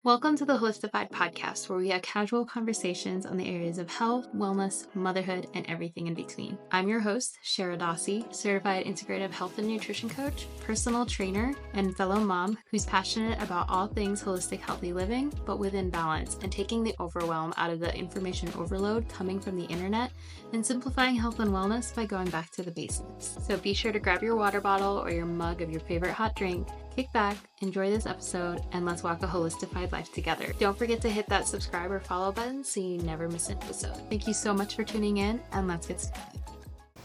Welcome to the Holistify podcast, where we have casual conversations on the areas of health, wellness, motherhood, and everything in between. I'm your host, Đukić-Ćosić, certified integrative health and nutrition coach, personal trainer, and fellow mom who's passionate about all things holistic healthy living, but within balance, and taking the overwhelm out of the information overload coming from the internet and simplifying health and wellness by going back to the basics. So be sure to grab your water bottle or your mug of your favorite hot drink, kick back, enjoy this episode, and let's walk a holistified life together. Don't forget to hit that subscribe or follow button so you never miss an episode. Thank you so much for tuning in, and let's get started.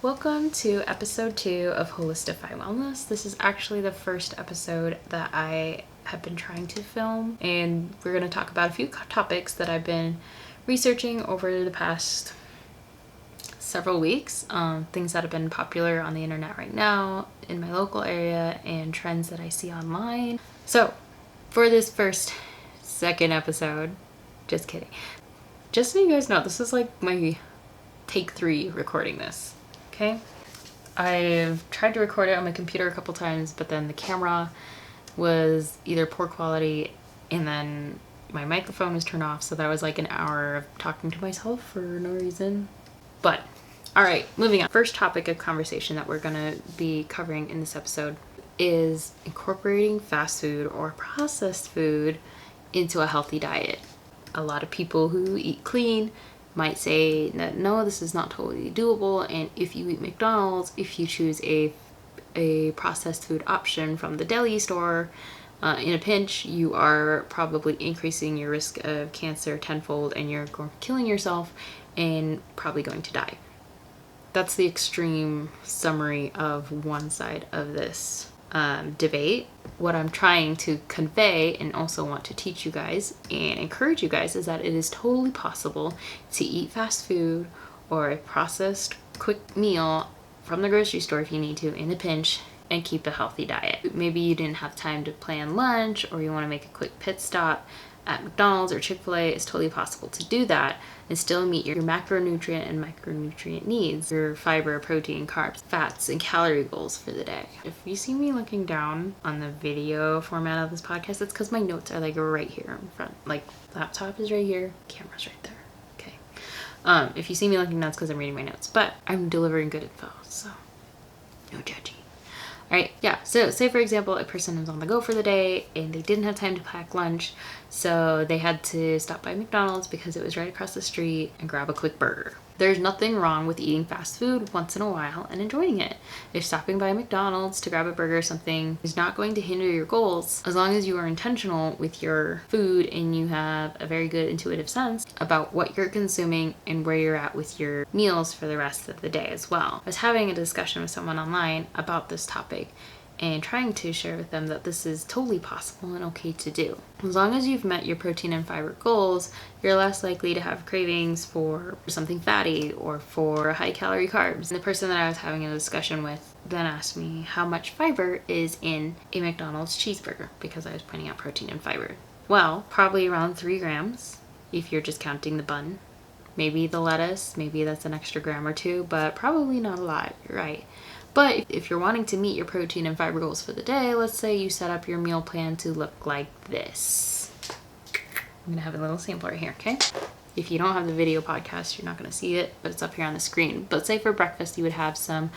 Welcome to episode 2 of Holistify Wellness. This is actually the first episode that I have been trying to film, and we're going to talk about a few topics that I've been researching over the past several weeks, things that have been popular on the internet right now in my local area and trends that I see online. So for this second episode, just kidding, just so you guys know, this is like my take 3 recording this. Okay, I've tried to record it on my computer a couple times, but then the camera was either poor quality and then my microphone was turned off, so that was like an hour of talking to myself for no reason. But all right, moving on. First topic of conversation that we're going to be covering in this episode is incorporating fast food or processed food into a healthy diet. A lot of people who eat clean might say that no, this is not totally doable, and if you eat McDonald's, if you choose a processed food option from the deli store, in a pinch, you are probably increasing your risk of cancer tenfold, and you're killing yourself and probably going to die. That's the extreme summary of one side of this debate. What I'm trying to convey and also want to teach you guys and encourage you guys is that it is totally possible to eat fast food or a processed quick meal from the grocery store if you need to in a pinch and keep a healthy diet. Maybe you didn't have time to plan lunch, or you want to make a quick pit stop at McDonald's or Chick-fil-A. It's totally possible to do that and still meet your macronutrient and micronutrient needs, your fiber, protein, carbs, fats, and calorie goals for the day. If you see me looking down on the video format of this podcast, it's because my notes are like right here in front. Like, laptop is right here, camera's right there. Okay. If you see me looking down, it's because I'm reading my notes, but I'm delivering good info, so no judging. Alright, yeah, so say for example, a person was on the go for the day and they didn't have time to pack lunch, so they had to stop by McDonald's because it was right across the street and grab a quick burger. There's nothing wrong with eating fast food once in a while and enjoying it. If stopping by McDonald's to grab a burger or something is not going to hinder your goals, as long as you are intentional with your food and you have a very good intuitive sense about what you're consuming and where you're at with your meals for the rest of the day as well. I was having a discussion with someone online about this topic and trying to share with them that this is totally possible and okay to do. As long as you've met your protein and fiber goals, you're less likely to have cravings for something fatty or for high calorie carbs. And the person that I was having a discussion with then asked me how much fiber is in a McDonald's cheeseburger, because I was pointing out protein and fiber. Well, probably around 3 grams if you're just counting the bun. Maybe the lettuce, maybe that's an extra gram or 2, but probably not a lot, you're right. But if you're wanting to meet your protein and fiber goals for the day, let's say you set up your meal plan to look like this. I'm going to have a little sample right here, okay? If you don't have the video podcast, you're not going to see it, but it's up here on the screen. But say for breakfast, you would have some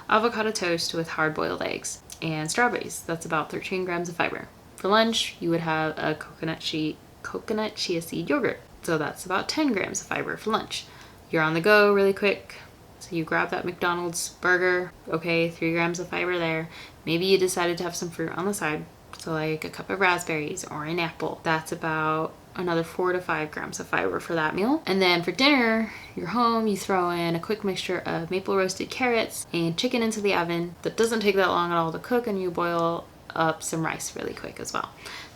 avocado toast with hard-boiled eggs and strawberries. That's about 13 grams of fiber. For lunch, you would have a coconut chia seed yogurt. So that's about 10 grams of fiber for lunch. You're on the go really quick. So you grab that McDonald's burger, okay, 3 grams of fiber there. Maybe you decided to have some fruit on the side, so like a cup of raspberries or an apple. That's about another 4 to 5 grams of fiber for that meal. And then for dinner, you're home, you throw in a quick mixture of maple roasted carrots and chicken into the oven. That doesn't take that long at all to cook, and you boil up some rice really quick as well.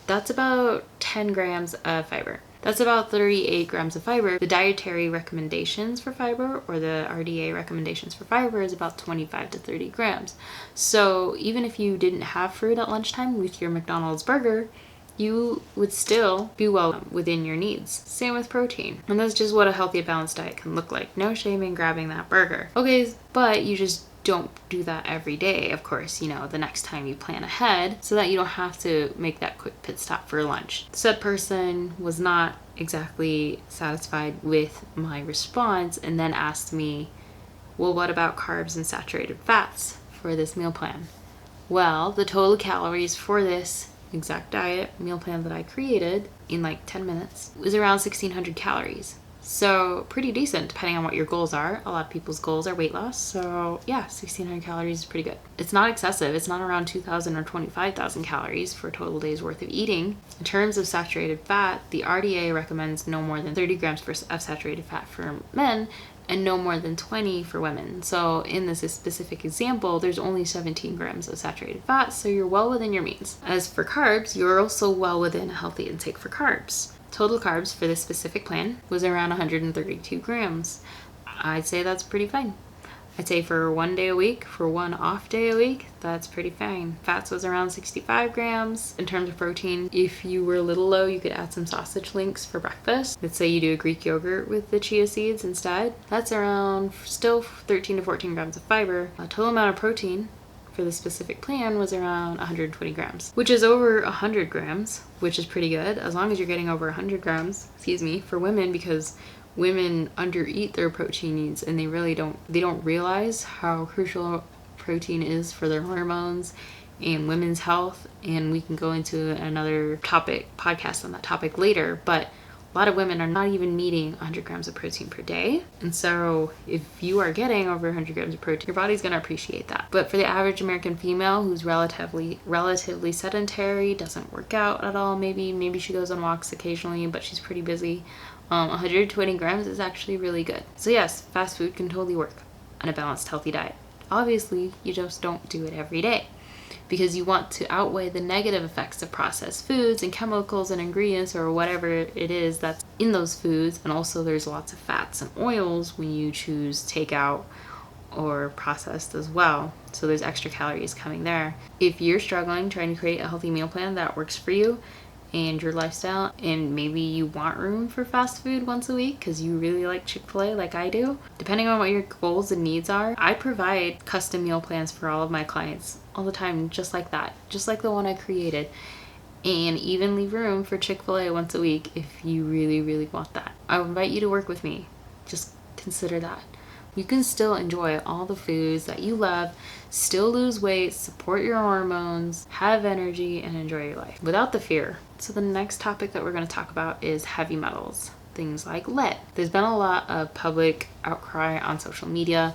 That's about 10 grams of fiber. That's about 38 grams of fiber. The dietary recommendations for fiber, or the RDA recommendations for fiber, is about 25 to 30 grams. So even if you didn't have fruit at lunchtime with your McDonald's burger, you would still be well within your needs. Same with protein. And that's just what a healthy, balanced diet can look like. No shame in grabbing that burger. Okay, but you just don't do that every day, of course, you know, the next time you plan ahead so that you don't have to make that quick pit stop for lunch. Said person was not exactly satisfied with my response and then asked me, well, what about carbs and saturated fats for this meal plan? Well, the total calories for this exact diet meal plan that I created in like 10 minutes was around 1,600 calories. So pretty decent depending on what your goals are. A lot of people's goals are weight loss. So yeah, 1,600 calories is pretty good. It's not excessive. It's not around 2,000 or 25,000 calories for a total day's worth of eating. In terms of saturated fat, the RDA recommends no more than 30 grams of saturated fat for men and no more than 20 for women. So in this specific example, there's only 17 grams of saturated fat, so you're well within your means. As for carbs, you're also well within a healthy intake for carbs. Total carbs for this specific plan was around 132 grams. I'd say that's pretty fine. I'd say for one day a week, for one off day a week, that's pretty fine. Fats was around 65 grams. In terms of protein, if you were a little low, you could add some sausage links for breakfast. Let's say you do a Greek yogurt with the chia seeds instead. That's around still 13 to 14 grams of fiber. A total amount of protein for the specific plan was around 120 grams, which is over 100 grams, which is pretty good as long as you're getting over 100 grams, for women, because women undereat their protein needs and they don't realize how crucial protein is for their hormones and women's health. And we can go into another podcast on that topic later, but a lot of women are not even meeting 100 grams of protein per day. And so if you are getting over 100 grams of protein, your body's going to appreciate that. But for the average American female who's relatively sedentary, doesn't work out at all, maybe she goes on walks occasionally, but she's pretty busy, 120 grams is actually really good. So yes, fast food can totally work on a balanced, healthy diet. Obviously, you just don't do it every day, because you want to outweigh the negative effects of processed foods and chemicals and ingredients or whatever it is that's in those foods. And also there's lots of fats and oils when you choose takeout or processed as well. So there's extra calories coming there. If you're struggling trying to create a healthy meal plan that works for you and your lifestyle, and maybe you want room for fast food once a week because you really like Chick-fil-A like I do, depending on what your goals and needs are, I provide custom meal plans for all of my clients all the time, just like that, just like the one I created, and even leave room for Chick-fil-A once a week if you really, really want that. I invite you to work with me. Just consider that. You can still enjoy all the foods that you love, still lose weight, support your hormones, have energy, and enjoy your life without the fear. So the next topic that we're going to talk about is heavy metals, things like lead. There's been a lot of public outcry on social media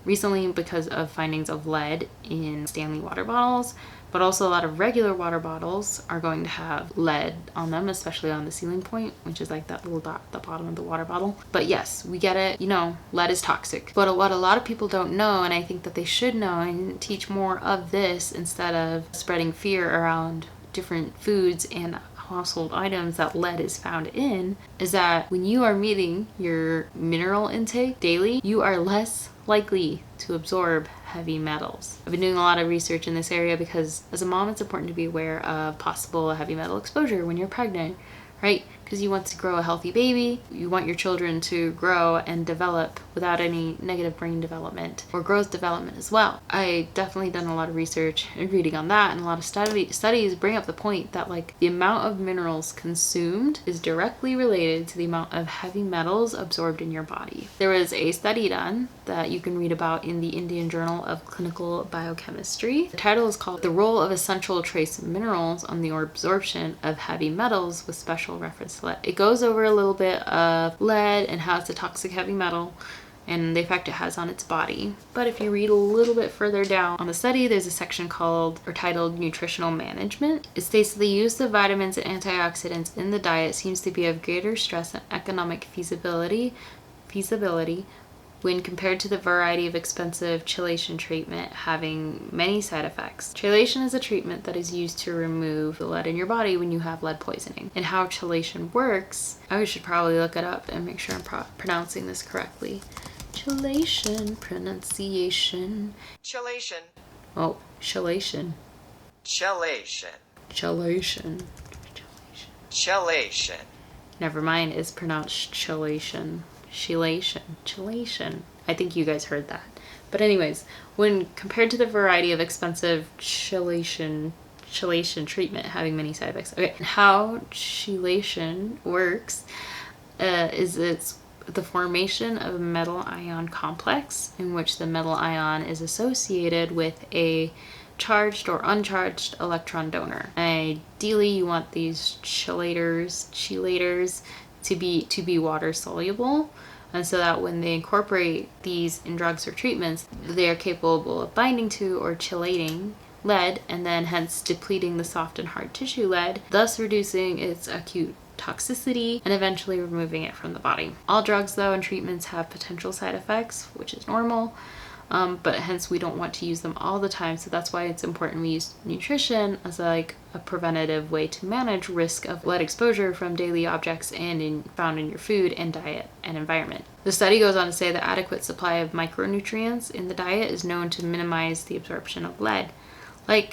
recently because of findings of lead in Stanley water bottles, but also a lot of regular water bottles are going to have lead on them, especially on the sealing point, which is like that little dot at the bottom of the water bottle. But yes, we get it, lead is toxic. But what a lot of people don't know, and I think that they should know and teach more of this instead of spreading fear around different foods and household items that lead is found in, is that when you are meeting your mineral intake daily, you are less likely to absorb heavy metals. I've been doing a lot of research in this area because as a mom, it's important to be aware of possible heavy metal exposure when you're pregnant, right? Because you want to grow a healthy baby. You want your children to grow and develop without any negative brain development or growth development as well. I definitely done a lot of research and reading on that, and a lot of studies bring up the point that the amount of minerals consumed is directly related to the amount of heavy metals absorbed in your body. There was a study done that you can read about in the Indian Journal of Clinical Biochemistry. The title is called "The Role of Essential Trace Minerals on the Absorption of Heavy Metals with Special Reference to Lead." It goes over a little bit of lead and how it's a toxic heavy metal and the effect it has on its body. But if you read a little bit further down on the study, there's a section titled Nutritional Management. It states that the use of vitamins and antioxidants in the diet seems to be of greater stress and economic feasibility when compared to the variety of expensive chelation treatment having many side effects. Chelation is a treatment that is used to remove the lead in your body when you have lead poisoning. And how chelation works, I should probably look it up and make sure I'm pronouncing this correctly. Chelation, pronunciation. Chelation. Oh, chelation. Chelation. Chelation. Chelation. Never mind, it's pronounced chelation. Chelation. I think you guys heard that. But anyways, when compared to the variety of expensive chelation treatment having many side effects. Okay, how chelation works is it's the formation of a metal ion complex in which the metal ion is associated with a charged or uncharged electron donor. Ideally, you want these chelators to be water soluble, and so that when they incorporate these in drugs or treatments, they are capable of binding to or chelating lead and then hence depleting the soft and hard tissue lead, thus reducing its acute toxicity and eventually removing it from the body. All drugs though and treatments have potential side effects, which is normal, but hence we don't want to use them all the time. So that's why it's important we use nutrition as a preventative way to manage risk of lead exposure from daily objects and found in your food and diet and environment. The study goes on to say the adequate supply of micronutrients in the diet is known to minimize the absorption of lead.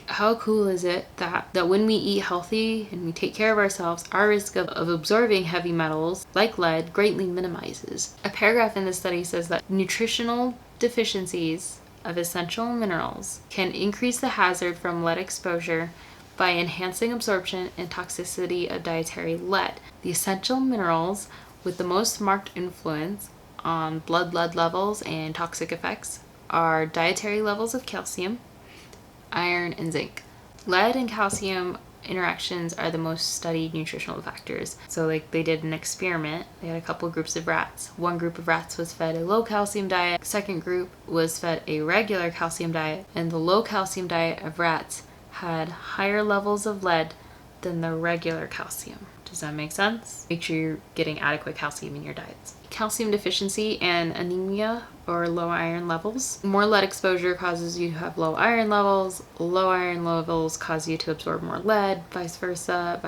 How cool is it that when we eat healthy and we take care of ourselves, our risk of absorbing heavy metals like lead greatly minimizes. A paragraph in the study says that nutritional deficiencies of essential minerals can increase the hazard from lead exposure by enhancing absorption and toxicity of dietary lead. The essential minerals with the most marked influence on blood lead levels and toxic effects are dietary levels of calcium, iron, and zinc. Lead and calcium interactions are the most studied nutritional factors. So they did an experiment. They had a couple groups of rats. One group of rats was fed a low calcium diet. Second group was fed a regular calcium diet. And the low calcium diet of rats had higher levels of lead than the regular calcium. Does that make sense? Make sure you're getting adequate calcium in your diets. Calcium deficiency and anemia or low iron levels. More lead exposure causes you to have low iron levels. Low iron levels cause you to absorb more lead, vice versa.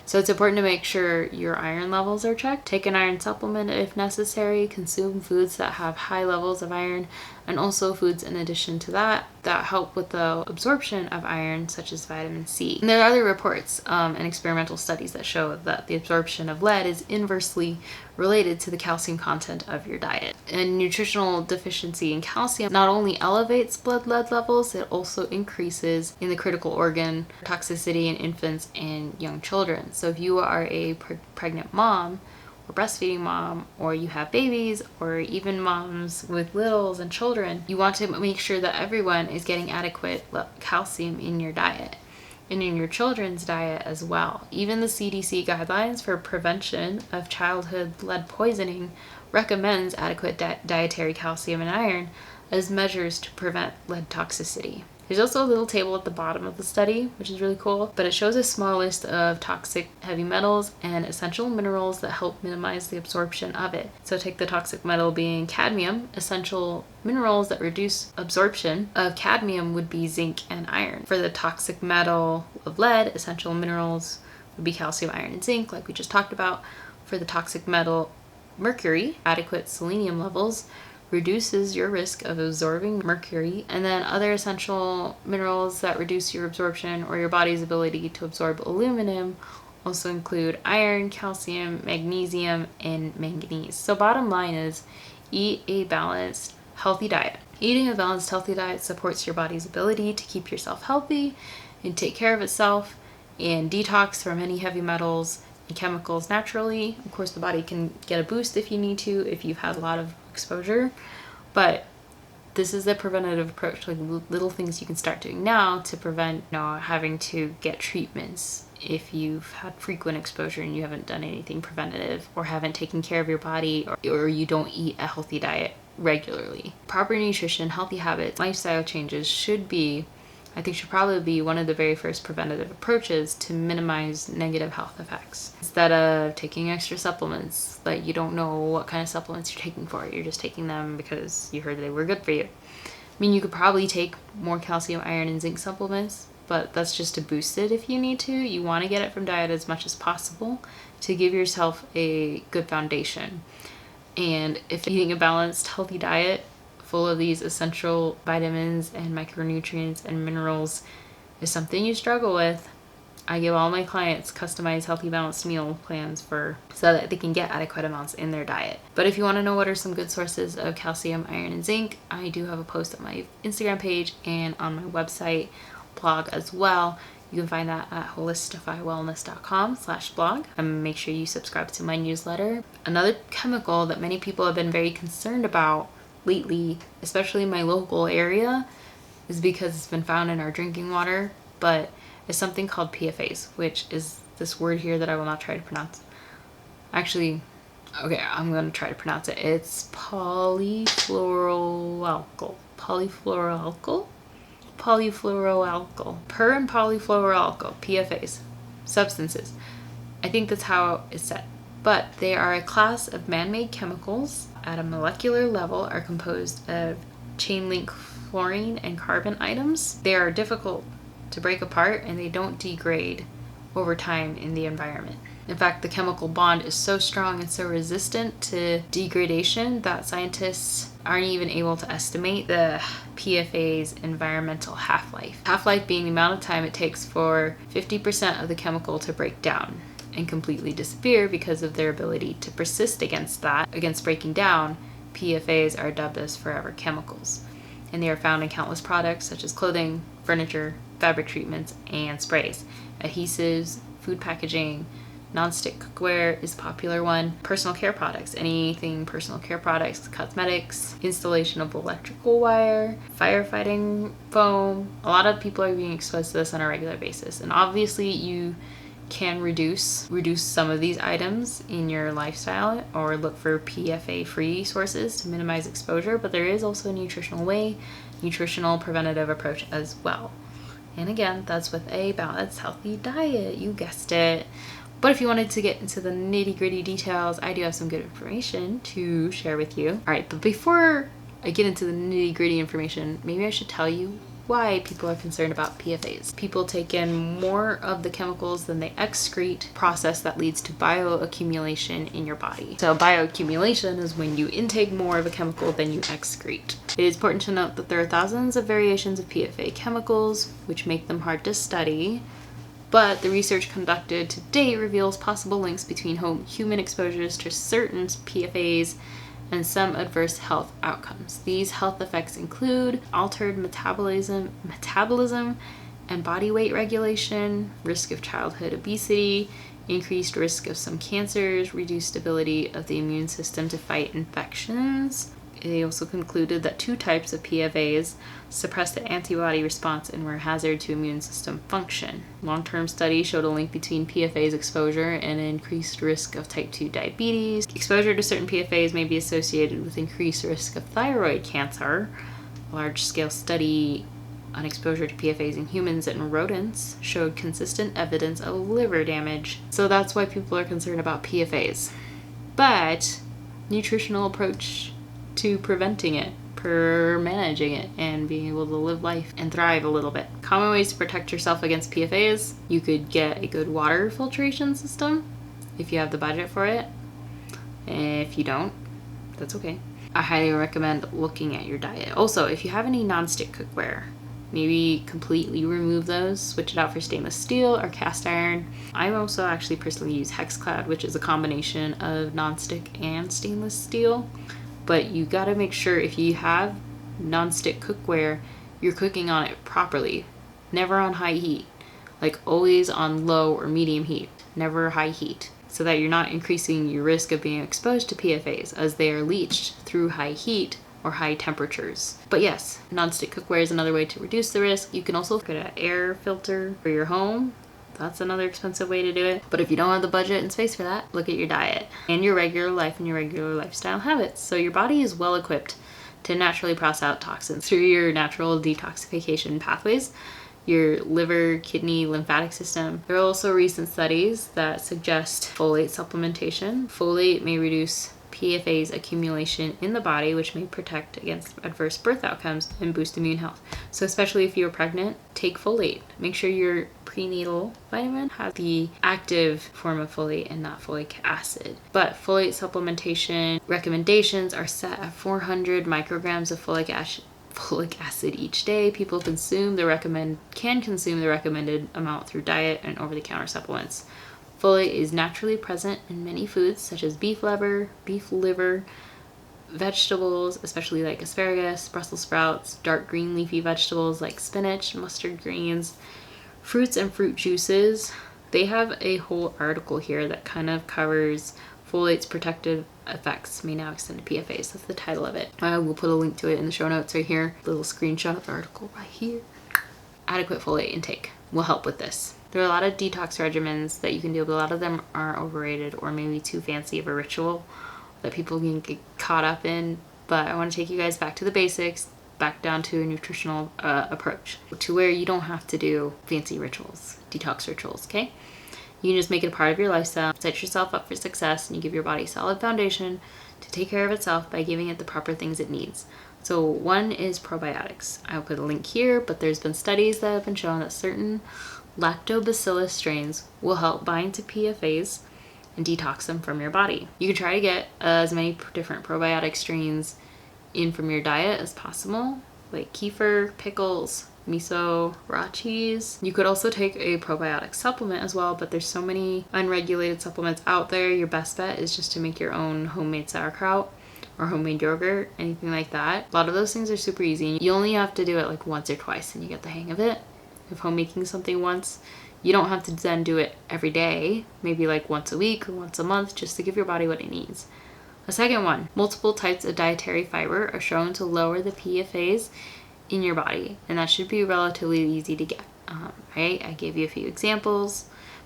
So it's important to make sure your iron levels are checked. Take an iron supplement if necessary. Consume foods that have high levels of iron, and also foods in addition to that help with the absorption of iron, such as vitamin C. And there are other reports and experimental studies that show that the absorption of lead is inversely related to the calcium content of your diet. And nutritional deficiency in calcium not only elevates blood lead levels, it also increases in the critical organ toxicity in infants and young children. So if you are a pregnant mom or breastfeeding mom, or you have babies, or even moms with littles and children, you want to make sure that everyone is getting adequate calcium in your diet and in your children's diet as well. Even the CDC guidelines for prevention of childhood lead poisoning recommends adequate dietary calcium and iron as measures to prevent lead toxicity. There's also a little table at the bottom of the study, which is really cool, but it shows a small list of toxic heavy metals and essential minerals that help minimize the absorption of it. So take the toxic metal being cadmium. Essential minerals that reduce absorption of cadmium would be zinc and iron. For the toxic metal of lead, essential minerals would be calcium, iron, and zinc, like we just talked about. For the toxic metal mercury, adequate selenium levels reduces your risk of absorbing mercury. And then other essential minerals that reduce your absorption or your body's ability to absorb aluminum also include iron, calcium, magnesium, and manganese. So bottom line is, eat a balanced, healthy diet. Eating a balanced, healthy diet supports your body's ability to keep yourself healthy and take care of itself and detox from any heavy metals and chemicals naturally. Of course, the body can get a boost if you need to, if you've had a lot of exposure, but this is the preventative approach, little things you can start doing now to prevent having to get treatments if you've had frequent exposure and you haven't done anything preventative or haven't taken care of your body, or you don't eat a healthy diet regularly. Proper nutrition, healthy habits, lifestyle changes should probably be one of the very first preventative approaches to minimize negative health effects. Instead of taking extra supplements that you don't know what kind of supplements you're taking for, you're just taking them because you heard they were good for you. I mean, you could probably take more calcium, iron, and zinc supplements, but that's just to boost it if you need to. You want to get it from diet as much as possible to give yourself a good foundation. And if eating a balanced, healthy diet full of these essential vitamins and micronutrients and minerals is something you struggle with, I give all my clients customized healthy balanced meal plans so that they can get adequate amounts in their diet. But if you want to know what are some good sources of calcium, iron, and zinc, I do have a post on my Instagram page and on my website blog as well. You can find that at holistifywellness.com/blog. And make sure you subscribe to my newsletter. Another chemical that many people have been very concerned about lately, especially in my local area, is because it's been found in our drinking water, but it's something called PFAs, which is this word here that I will not try to pronounce. Actually, okay, I'm going to try to pronounce it. It's polyfluoroalkyl. Per and polyfluoroalkyl, PFAs, substances. I think that's how it's said. But they are a class of man-made chemicals at a molecular level are composed of chain-link fluorine and carbon atoms. They are difficult to break apart and they don't degrade over time in the environment. In fact, the chemical bond is so strong and so resistant to degradation that scientists aren't even able to estimate the PFA's environmental half-life. Half-life being the amount of time it takes for 50% of the chemical to break down and completely disappear. Because of their ability to persist against breaking down, PFAs are dubbed as forever chemicals. And they are found in countless products such as clothing, furniture, fabric treatments, and sprays. Adhesives, food packaging, non-stick cookware is a popular one. Personal care products, anything personal care products, cosmetics, installation of electrical wire, firefighting foam. A lot of people are being exposed to this on a regular basis. And obviously you can reduce some of these items in your lifestyle or look for PFA-free sources to minimize exposure, but there is also a nutritional preventative approach as well. And again, that's with a balanced, healthy diet. You guessed it. But if you wanted to get into the nitty-gritty details, I do have some good information to share with you. All right, but before I get into the nitty-gritty information, maybe I should tell you why people are concerned about PFAs. People take in more of the chemicals than they excrete, process that leads to bioaccumulation in your body. So bioaccumulation is when you intake more of a chemical than you excrete. It is important to note that there are thousands of variations of PFA chemicals, which make them hard to study. But the research conducted to date reveals possible links between human exposures to certain PFAs and some adverse health outcomes. These health effects include altered metabolism and body weight regulation, risk of childhood obesity, increased risk of some cancers, reduced ability of the immune system to fight infections. They also concluded that 2 types of PFAs suppress the antibody response and were a hazard to immune system function. Long-term studies showed a link between PFAs exposure and an increased risk of type 2 diabetes. Exposure to certain PFAs may be associated with increased risk of thyroid cancer. A large-scale study on exposure to PFAs in humans and rodents showed consistent evidence of liver damage. So that's why people are concerned about PFAs. But nutritional approach to preventing it, managing it, and being able to live life and thrive a little bit. Common ways to protect yourself against PFAs: you could get a good water filtration system if you have the budget for it. If you don't, that's okay. I highly recommend looking at your diet. Also, if you have any non-stick cookware, maybe completely remove those, switch it out for stainless steel or cast iron. I also actually personally use HexCloud, which is a combination of non-stick and stainless steel. But you gotta make sure if you have non-stick cookware, you're cooking on it properly. Never on high heat. Like always on low or medium heat, never high heat. So that you're not increasing your risk of being exposed to PFAs as they are leached through high heat or high temperatures. But yes, non-stick cookware is another way to reduce the risk. You can also get an air filter for your home. That's another expensive way to do it. But if you don't have the budget and space for that, look at your diet and your regular life and your regular lifestyle habits. So your body is well equipped to naturally process out toxins through your natural detoxification pathways, your liver, kidney, lymphatic system. There are also recent studies that suggest folate supplementation. Folate may reduce PFA's accumulation in the body, which may protect against adverse birth outcomes and boost immune health. So especially if you're pregnant, take folate. Make sure your prenatal vitamin has the active form of folate and not folic acid. But folate supplementation recommendations are set at 400 micrograms of folic acid each day. People can consume the recommended amount through diet and over-the-counter supplements. Folate is naturally present in many foods such as beef liver, vegetables, especially like asparagus, Brussels sprouts, dark green leafy vegetables like spinach, mustard greens, fruits and fruit juices. They have a whole article here that kind of covers folate's protective effects may now extend to PFAs. That's the title of it. I will put a link to it in the show notes right here. Little screenshot of the article right here. Adequate folate intake will help with this. There are a lot of detox regimens that you can do, but a lot of them are overrated or maybe too fancy of a ritual that people can get caught up in. But I want to take you guys back to the basics, back down to a nutritional approach to where you don't have to do fancy rituals, detox rituals, okay? You can just make it a part of your lifestyle, set yourself up for success, and you give your body a solid foundation to take care of itself by giving it the proper things it needs. So one is probiotics. I'll put a link here, but there's been studies that have been shown that certain lactobacillus strains will help bind to PFAs and detox them from your body. You can try to get as many different probiotic strains in from your diet as possible, like kefir, pickles, miso, raw cheese. You could also take a probiotic supplement as well, but there's so many unregulated supplements out there. Your best bet is just to make your own homemade sauerkraut or homemade yogurt, anything like that. A lot of those things are super easy. You only have to do it like once or twice and you get the hang of it. If homemaking something once, you don't have to then do it every day, maybe like once a week or once a month, just to give your body what it needs. A second one, multiple types of dietary fiber are shown to lower the PFAs in your body, and that should be relatively easy to get. Right? I gave you a few examples,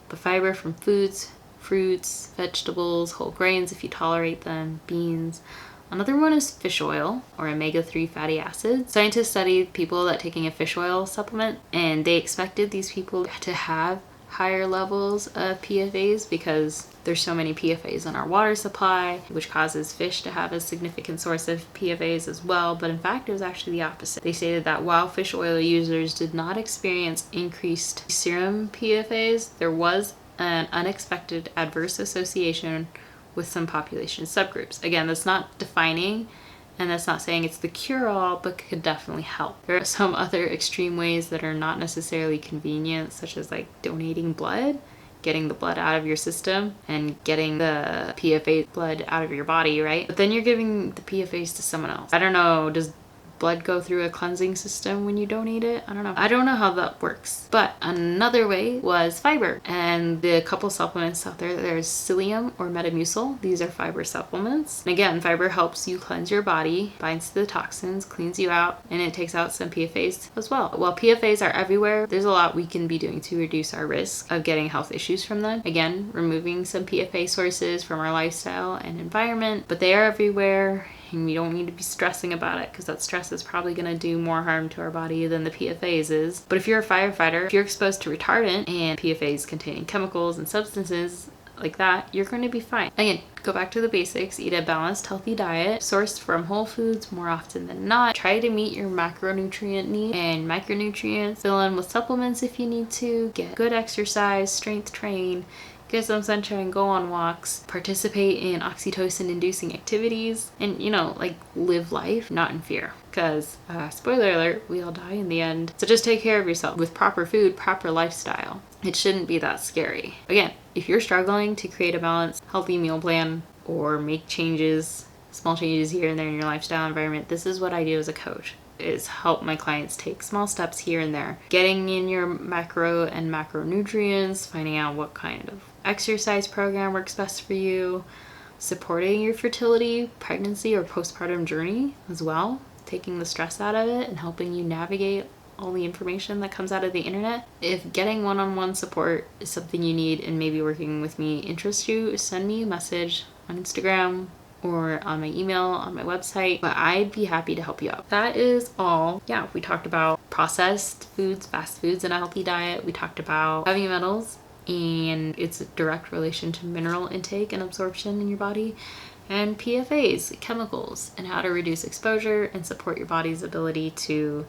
but fiber from foods, fruits, vegetables, whole grains if you tolerate them, beans. Another one is fish oil or omega-3 fatty acids. Scientists studied people that taking a fish oil supplement, and they expected these people to have higher levels of PFAs because there's so many PFAs in our water supply, which causes fish to have a significant source of PFAs as well. But in fact, it was actually the opposite. They stated that while fish oil users did not experience increased serum PFAs, there was an unexpected adverse association with some population subgroups. Again, that's not defining, and that's not saying it's the cure-all, but could definitely help. There are some other extreme ways that are not necessarily convenient, such as like donating blood, getting the blood out of your system and getting the PFA blood out of your body, right? But then you're giving the PFAs to someone else. I don't know, does blood go through a cleansing system when you donate it? I don't know how that works. But another way was fiber, and the couple supplements out there, there's psyllium or metamucil. These are fiber supplements, and again, fiber helps you cleanse your body, binds to the toxins, cleans you out, and it takes out some PFAs as well. While PFAs are everywhere, there's a lot we can be doing to reduce our risk of getting health issues from them. Again, removing some PFA sources from our lifestyle and environment, but they are everywhere, and we don't need to be stressing about it because that stress is probably going to do more harm to our body than the PFAs is. But if you're a firefighter, if you're exposed to retardant and PFAs containing chemicals and substances like that, you're going to be fine. Again, go back to the basics. Eat a balanced, healthy diet sourced from whole foods more often than not. Try to meet your macronutrient needs and micronutrients. Fill in with supplements if you need to. Get good exercise, strength train, get some sunshine, go on walks, participate in oxytocin-inducing activities, and, like live life, not in fear. Because, spoiler alert, we all die in the end. So just take care of yourself with proper food, proper lifestyle. It shouldn't be that scary. Again, if you're struggling to create a balanced, healthy meal plan or make changes, small changes here and there in your lifestyle environment, this is what I do as a coach. Is help my clients take small steps here and there. Getting in your macro and macronutrients, finding out what kind of exercise program works best for you, supporting your fertility, pregnancy, or postpartum journey as well, taking the stress out of it and helping you navigate all the information that comes out of the internet. If getting one-on-one support is something you need and maybe working with me interests you, send me a message on Instagram or on my email, on my website, but I'd be happy to help you out. That is all. Yeah, we talked about processed foods, fast foods, and a healthy diet. We talked about heavy metals and its direct relation to mineral intake and absorption in your body, and PFAs, chemicals, and how to reduce exposure and support your body's ability to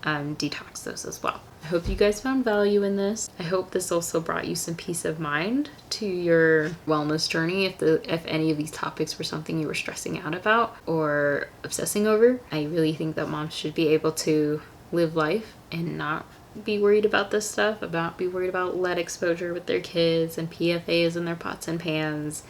detox those as well. I hope you guys found value in this. I hope this also brought you some peace of mind to your wellness journey if any of these topics were something you were stressing out about or obsessing over. I really think that moms should be able to live life and not be worried about this stuff, be worried about lead exposure with their kids and PFAs in their pots and pans,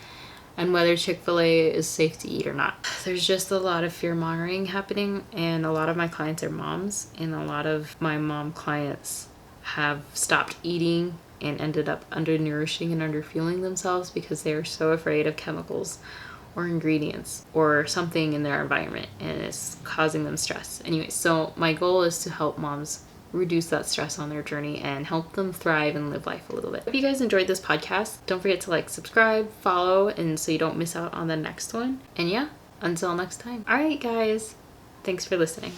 and whether Chick-fil-A is safe to eat or not. There's just a lot of fear-mongering happening, and a lot of my clients are moms, and a lot of my mom clients have stopped eating and ended up undernourishing and underfueling themselves because they are so afraid of chemicals or ingredients or something in their environment, and it's causing them stress. Anyway, so my goal is to help moms reduce that stress on their journey and help them thrive and live life a little bit. If you guys enjoyed this podcast, don't forget to like, subscribe, follow, and so you don't miss out on the next one. And yeah, until next time. All right, guys. Thanks for listening.